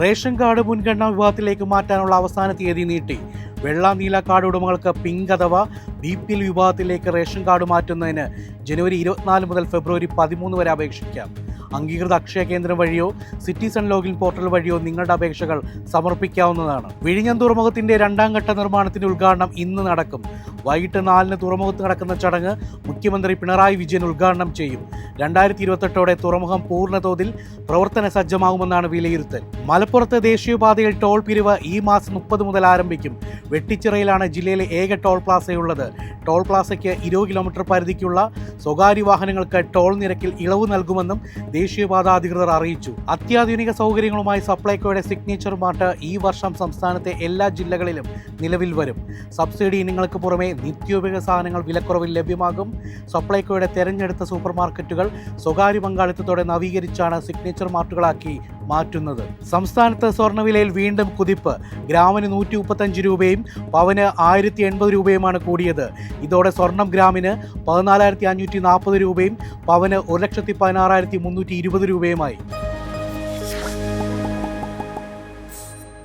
Ration card മുൻഗണനാ വിഭാഗത്തിലേക്ക് മാറ്റാനുള്ള അവസാന തീയതി നീട്ടി. വെള്ള നീല കാർഡ് ഉടമകൾക്ക് പിങ്ക് അഥവാ BPL വിഭാഗത്തിലേക്ക് റേഷൻ കാർഡ് മാറ്റുന്നതിന് ജനുവരി 24 മുതൽ ഫെബ്രുവരി 13 വരെ അപേക്ഷിക്കാം. അംഗീകൃത അക്ഷയ കേന്ദ്രം വഴിയോ സിറ്റിസൺ ലോഗിൻ പോർട്ടൽ വഴിയോ നിങ്ങളുടെ അപേക്ഷകൾ സമർപ്പിക്കാവുന്നതാണ്. വിഴിഞ്ഞം തുറമുഖത്തിന്റെ 2ാം ഘട്ട നിർമ്മാണത്തിന്റെ ഉദ്ഘാടനം ഇന്ന് നടക്കും. വൈകിട്ട് 4-ന് തുറമുഖത്ത് നടക്കുന്ന ചടങ്ങ് മുഖ്യമന്ത്രി പിണറായി വിജയൻ ഉദ്ഘാടനം ചെയ്യും. 2028ഓടെ തുറമുഖം പൂർണ്ണതോതിൽ പ്രവർത്തന സജ്ജമാകുമെന്നാണ് വിലയിരുത്തൽ. മലപ്പുറത്ത് ദേശീയപാതയിൽ ടോൾ പിരിവ് ഈ മാസം 30 മുതൽ ആരംഭിക്കും. വെട്ടിച്ചിറയിലാണ് ജില്ലയിലെ ഏക ടോൾ പ്ലാസയുള്ളത്. ടോൾ പ്ലാസയ്ക്ക് 20 കിലോമീറ്റർ പരിധിക്കുള്ള സ്വകാര്യ വാഹനങ്ങൾക്ക് ടോൾ നിരക്കിൽ ഇളവ് നൽകുമെന്നും ദേശീയപാത അധികൃതർ അറിയിച്ചു. അത്യാധുനിക സൗകര്യങ്ങളുമായി സപ്ലൈകോയുടെ സിഗ്നേച്ചർ മാർട്ട് ഈ വർഷം സംസ്ഥാനത്തെ എല്ലാ ജില്ലകളിലും നിലവിൽ വരും. സബ്സിഡി ഇനങ്ങൾക്ക് പുറമെ നിത്യോപയോഗ സാധനങ്ങൾ വിലക്കുറവിൽ ലഭ്യമാകും. സപ്ലൈകോയുടെ തെരഞ്ഞെടുത്ത സൂപ്പർ മാർക്കറ്റുകൾ സ്വകാര്യ പങ്കാളിത്തത്തോടെ നവീകരിച്ചാണ് സിഗ്നേച്ചർ മാർട്ടുകളാക്കി മാറ്റുന്നത്. സംസ്ഥാനത്ത് സ്വർണ്ണവിലയിൽ വീണ്ടും കുതിപ്പ്. ഗ്രാമിന് 135 രൂപയും പവന് 1080 രൂപയുമാണ് കൂടിയത്. ഇതോടെ സ്വർണം ഗ്രാമിന് 14,540 രൂപയും പവന് 1,16,320 രൂപയുമായി.